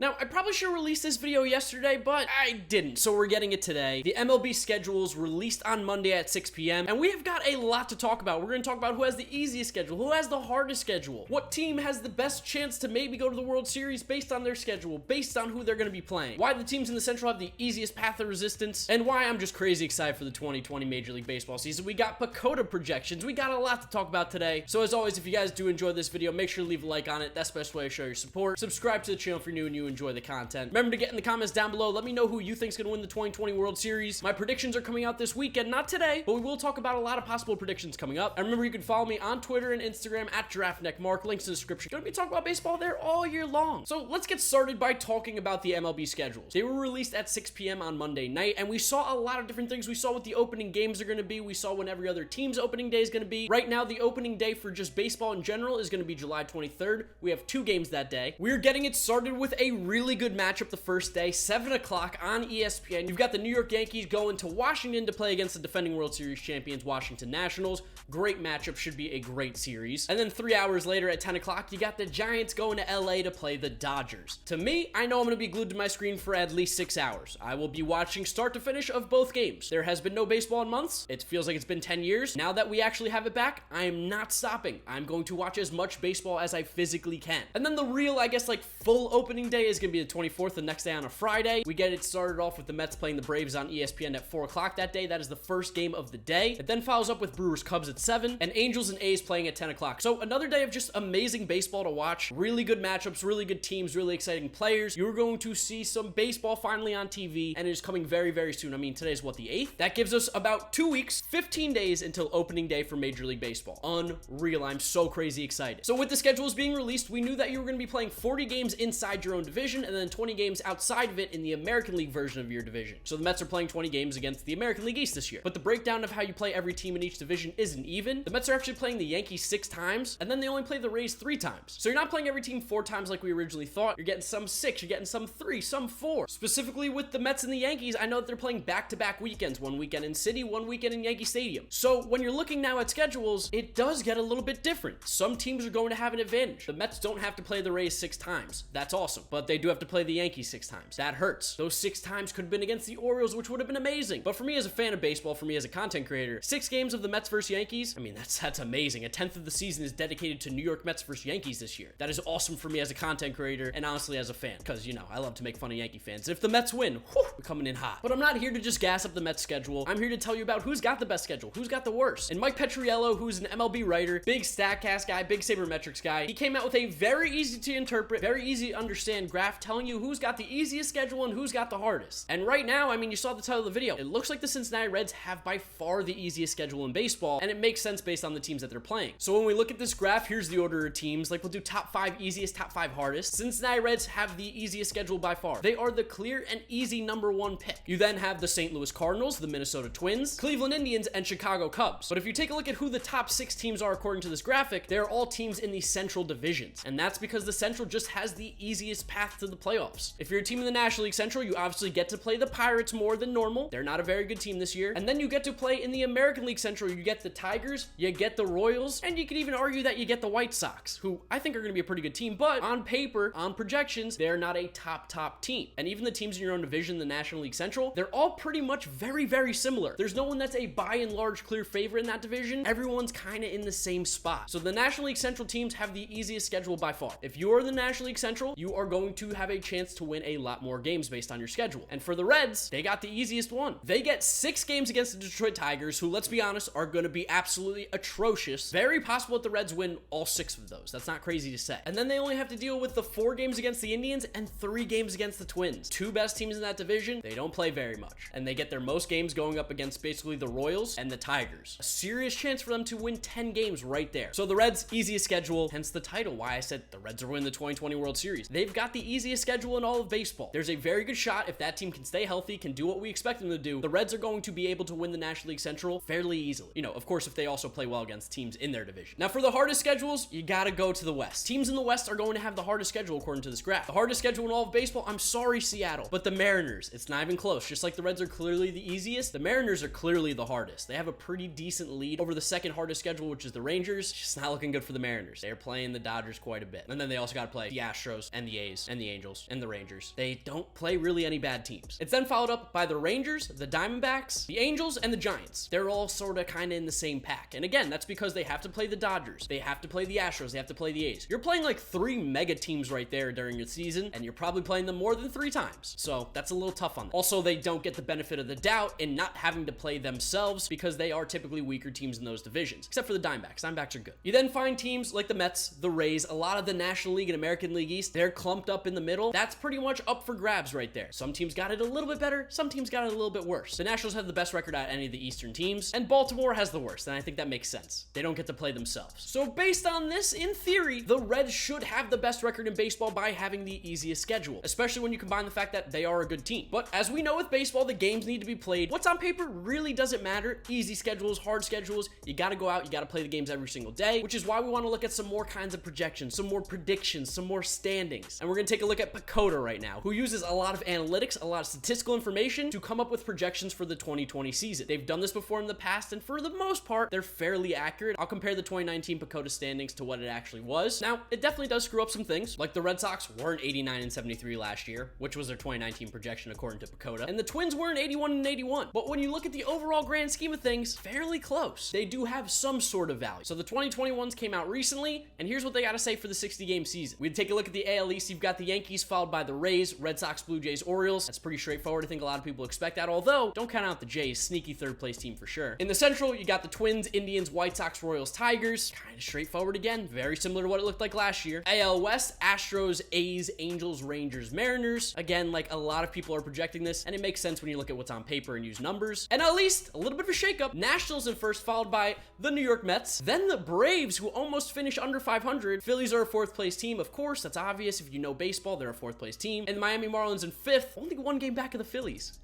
Now, I probably should have released this video yesterday, but I didn't, so we're getting it today. The MLB schedules released on Monday at 6 p.m., and we have got a lot to talk about. We're going to talk about who has the easiest schedule, who has the hardest schedule, what team has the best chance to maybe go to the World Series based on their schedule, based on who they're going to be playing, why the teams in the Central have the easiest path of resistance, and why I'm just crazy excited for the 2020 Major League Baseball season. We got Pecota projections. We got a lot to talk about today. So as always, if you guys do enjoy this video, make sure to leave a like on it. That's the best way to show your support. Subscribe to the channel if you're new and you enjoy the content. Remember to get in the comments down below. Let me know who you think is going to win the 2020 World Series. My predictions are coming out this weekend, not today, but we will talk about a lot of possible predictions coming up. And remember, you can follow me on Twitter and Instagram at GiraffeNeckMarc. Links in the description. Going to be talking about baseball there all year long. So let's get started by talking about the MLB schedules. They were released at 6 p.m. on Monday night, and we saw a lot of different things. We saw what the opening games are going to be. We saw when every other team's opening day is going to be. Right now, the opening day for just baseball in general is going to be July 23rd. We have 2 games that day. We're getting it started with a really good matchup the first day, 7 o'clock on ESPN. You've got the New York Yankees going to Washington to play against the defending World Series champions, Washington Nationals. Great matchup, should be a great series. And then 3 hours later at 10 o'clock, you got the Giants going to LA to play the Dodgers. To me, I know I'm going to be glued to my screen for at least 6 hours. I will be watching start to finish of both games. There has been no baseball in months. It feels like it's been 10 years. Now that we actually have it back, I am not stopping. I'm going to watch as much baseball as I physically can. And then the real, I guess, like full opening day is going to be the 24th, the next day on a Friday. We get it started off with the Mets playing the Braves on ESPN at 4 o'clock that day. That is the first game of the day. It then follows up with Brewers Cubs at 7 and Angels and A's playing at 10 o'clock. So another day of just amazing baseball to watch. Really good matchups, really good teams, really exciting players. You're going to see some baseball finally on TV, and it is coming very, very soon. I mean, today's what, the 8th? That gives us about 2 weeks, 15 days until opening day for Major League Baseball. Unreal. I'm so crazy excited. So with the schedules being released, we knew that you were going to be playing 40 games inside your own division and then 20 games outside of it in the American League version of your division. So the Mets are playing 20 games against the American League East this year. But the breakdown of how you play every team in each division isn't even. The Mets are actually playing the Yankees 6 times, and then they only play the Rays 3 times. So you're not playing every team 4 times like we originally thought. You're getting some 6, you're getting some 3, some 4. Specifically with the Mets and the Yankees, I know that they're playing back-to-back weekends. One weekend in City, one weekend in Yankee Stadium. So when you're looking now at schedules, it does get a little bit different. Some teams are going to have an advantage. The Mets don't have to play the Rays 6 times. That's awesome. But they do have to play the Yankees 6 times. That hurts. Those 6 times could have been against the Orioles, which would have been amazing. But for me as a fan of baseball, for me as a content creator, 6 games of the Mets versus Yankees, I mean, that's amazing. A 10th of the season is dedicated to New York Mets versus Yankees this year. That is awesome for me as a content creator and honestly as a fan, because, you know, I love to make fun of Yankee fans. If the Mets win, whew, we're coming in hot. But I'm not here to just gas up the Mets schedule. I'm here to tell you about who's got the best schedule, who's got the worst. And Mike Petriello, who's an MLB writer, big StatCast guy, big sabermetrics guy, he came out with a very easy to interpret, very easy to understand graph telling you who's got the easiest schedule and who's got the hardest. And right now, I mean, you saw the title of the video. It looks like the Cincinnati Reds have by far the easiest schedule in baseball, and it makes sense based on the teams that they're playing. So when we look at this graph, here's the order of teams. Like, we'll do top 5 easiest, top 5 hardest. Cincinnati Reds have the easiest schedule by far. They are the clear and easy #1 pick. You then have the St. Louis Cardinals, the Minnesota Twins, Cleveland Indians, and Chicago Cubs. But if you take a look at who the top 6 teams are according to this graphic, they're all teams in the Central divisions. And that's because the Central just has the easiest path to the playoffs. If you're a team in the National League Central, you obviously get to play the Pirates more than normal. They're not a very good team this year. And then you get to play in the American League Central. You get the Tigers, you get the Royals, and you could even argue that you get the White Sox, who I think are going to be a pretty good team, but on paper, on projections, they're not a top team. And even the teams in your own division, the National League Central, they're all pretty much very, very similar. There's no one that's a by and large clear favorite in that division. Everyone's kind of in the same spot. So the National League Central teams have the easiest schedule by far. If you're the National League Central, you are going to have a chance to win a lot more games based on your schedule. And for the Reds, they got the easiest one. They get 6 games against the Detroit Tigers, who, let's be honest, are going to be absolutely atrocious. Very possible that the Reds win all 6 of those. That's not crazy to say. And then they only have to deal with the 4 games against the Indians and 3 games against the Twins. 2 best teams in that division. They don't play very much. And they get their most games going up against basically the Royals and the Tigers. A serious chance for them to win 10 games right there. So the Reds, easiest schedule, hence the title, why I said the Reds are winning the 2020 World Series. They've got the easiest schedule in all of baseball. There's a very good shot if that team can stay healthy, can do what we expect them to do, the Reds are going to be able to win the National League Central fairly easily. You know, of course, if they also play well against teams in their division. Now, for the hardest schedules, you gotta go to the West. Teams in the West are going to have the hardest schedule according to this graph. The hardest schedule in all of baseball, I'm sorry, Seattle, but the Mariners, it's not even close. Just like the Reds are clearly the easiest, the Mariners are clearly the hardest. They have a pretty decent lead over the second hardest schedule, which is the Rangers. It's just not looking good for the Mariners. They're playing the Dodgers quite a bit. And then they also got to play the Astros and the A's. and the Angels and the Rangers. They don't play really any bad teams. It's then followed up by the Rangers, the Diamondbacks, the Angels, and the Giants. They're all sort of kind of in the same pack. And again, that's because they have to play the Dodgers, they have to play the Astros, they have to play the A's. You're playing like 3 mega teams right there during your season, and you're probably playing them more than 3 times. So that's a little tough on them. Also, they don't get the benefit of the doubt in not having to play themselves because they are typically weaker teams in those divisions, except for the Diamondbacks. Diamondbacks are good. You then find teams like the Mets, the Rays, a lot of the National League and American League East, they're clumped up in the middle. That's pretty much up for grabs right there. Some teams got it a little bit better, some teams got it a little bit worse. The Nationals have the best record out of any of the Eastern teams, and Baltimore has the worst, and I think that makes sense. They don't get to play themselves. So based on this, in theory, the Reds should have the best record in baseball by having the easiest schedule, especially when you combine the fact that they are a good team. But as we know with baseball, the games need to be played. What's on paper really doesn't matter. Easy schedules, hard schedules, you gotta go out, you gotta play the games every single day, which is why we want to look at some more kinds of projections, some more predictions, some more standings. And we're gonna take a look at Pecota right now, who uses a lot of analytics, a lot of statistical information to come up with projections for the 2020 season. They've done this before in the past, and for the most part, they're fairly accurate. I'll compare the 2019 Pecota standings to what it actually was. Now, it definitely does screw up some things, like the Red Sox weren't 89 and 73 last year, which was their 2019 projection according to Pecota, and the Twins weren't 81 and 81. But when you look at the overall grand scheme of things, fairly close. They do have some sort of value. So the 2021s came out recently, and here's what they got to say for the 60-game season. We'd take a look at the AL East. You've got the Yankees followed by the Rays, Red Sox, Blue Jays, Orioles. That's pretty straightforward. I think a lot of people expect that, although don't count out the Jays, sneaky third place team for sure. In the Central, you got the Twins, Indians, White Sox, Royals, Tigers. Kind of straightforward again, very similar to what it looked like last year. AL West, Astros, A's, Angels, Rangers, Mariners. Again, like a lot of people are projecting this, and it makes sense when you look at what's on paper and use numbers. And at least a little bit of a shakeup. Nationals in first, followed by the New York Mets, then the Braves, who almost finished under 500. Phillies are a 4th place team, of course. That's obvious. If you know baseball, they're a 4th place team. And the Miami Marlins in 5th, only 1 game back of the Phillies.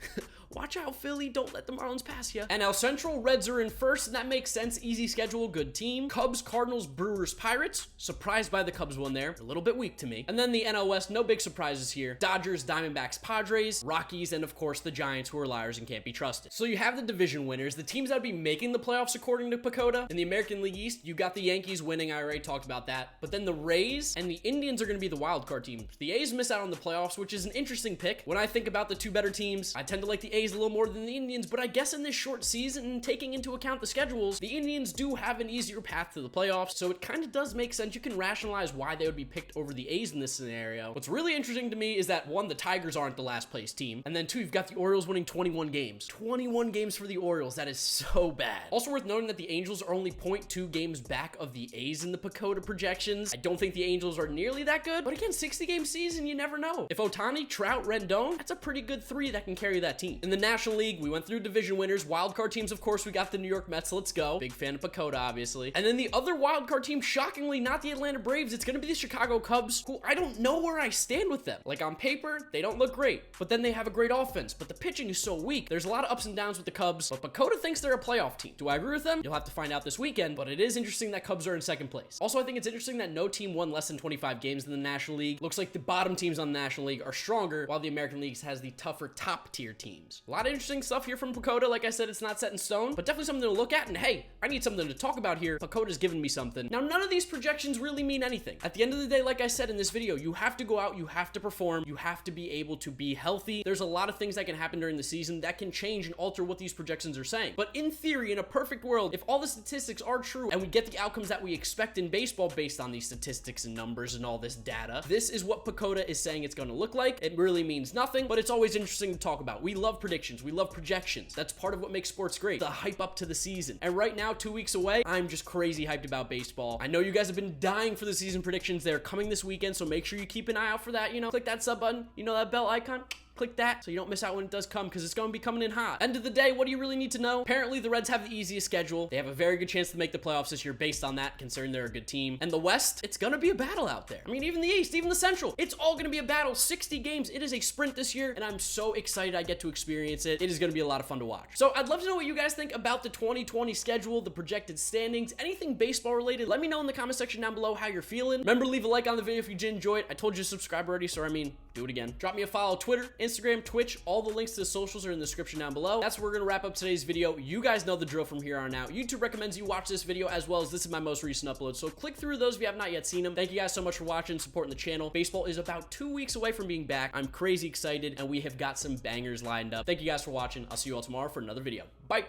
Watch out, Philly. Don't let the Marlins pass you. NL Central, Reds are in first, and that makes sense. Easy schedule, good team. Cubs, Cardinals, Brewers, Pirates. Surprised by the Cubs one there. A little bit weak to me. And then the NL West, no big surprises here. Dodgers, Diamondbacks, Padres, Rockies, and of course the Giants, who are liars and can't be trusted. So you have the division winners, the teams that would be making the playoffs according to Pecota. In the American League East, you got the Yankees winning. I already talked about that. But then the Rays and the Indians are going to be the wild card team. The A's miss out on the playoffs, which is an interesting pick. When I think about the 2 better teams, I tend to like the A's a little more than the Indians, but I guess in this short season, taking into account the schedules, the Indians do have an easier path to the playoffs, so it kind of does make sense. You can rationalize why they would be picked over the A's in this scenario. What's really interesting to me is that 1, the Tigers aren't the last place team, and then 2, you've got the Orioles winning 21 games. 21 games for the Orioles. That is so bad. Also worth noting that the Angels are only 0.2 games back of the A's in the Pecota projections. I don't think the Angels are nearly that good, but again, 60-game season, you never know. If Ohtani, Trout, Rendon, that's a pretty good 3 that can carry that team. In the National League, we went through division winners, wildcard teams, of course, we got the New York Mets, let's go. Big fan of Pecota, obviously. And then the other wildcard team, shockingly, not the Atlanta Braves, it's gonna be the Chicago Cubs, who I don't know where I stand with them. Like, on paper, they don't look great, but then they have a great offense, but the pitching is so weak. There's a lot of ups and downs with the Cubs, but Pecota thinks they're a playoff team. Do I agree with them? You'll have to find out this weekend, but it is interesting that Cubs are in 2nd place. Also, I think it's interesting that no team won less than 25 games in the National League. Looks like the bottom teams on the National League are stronger, while the American League has the tougher top-tier teams. A lot of interesting stuff here from Pecota. Like I said, it's not set in stone, but definitely something to look at, and hey, I need something to talk about here. Pecota's given me something. Now, none of these projections really mean anything. At the end of the day, like I said in this video, you have to go out, you have to perform, you have to be able to be healthy. There's a lot of things that can happen during the season that can change and alter what these projections are saying. But in theory, in a perfect world, if all the statistics are true and we get the outcomes that we expect in baseball based on these statistics and numbers and all this data, this is what Pecota is saying it's going to look like. It really means nothing, but it's always interesting to talk about. We love predictions. We love projections. That's part of what makes sports great. The hype up to the season. And right now, 2 weeks away, I'm just crazy hyped about baseball. I know you guys have been dying for the season predictions. They're coming this weekend, so make sure you keep an eye out for that. You know, click that sub button. You know, that bell icon. Click that so you don't miss out when it does come, because it's going to be coming in hot. End of the day, what do you really need to know? Apparently, the Reds have the easiest schedule. They have a very good chance to make the playoffs this year based on that, considering they're a good team. And the West, it's going to be a battle out there. I mean, even the East, even the Central, it's all going to be a battle. 60 games. It is a sprint this year, and I'm so excited I get to experience it. It is going to be a lot of fun to watch. So I'd love to know what you guys think about the 2020 schedule, the projected standings, anything baseball related. Let me know in the comment section down below how you're feeling. Remember, leave a like on the video if you did enjoy it. I told you to subscribe already, so I mean, do it again. Drop me a follow, Twitter, Instagram, Twitch. All the links to the socials are in the description down below. That's where we're gonna wrap up today's video. You guys know the drill from here on out. YouTube recommends you watch this video as well as this is my most recent upload, so click through those if you have not yet seen them. Thank you guys so much for watching, supporting the channel. Baseball is about 2 weeks away from being back. I'm crazy excited, and we have got some bangers lined up. Thank you guys for watching. I'll see you all tomorrow for another video. Bye!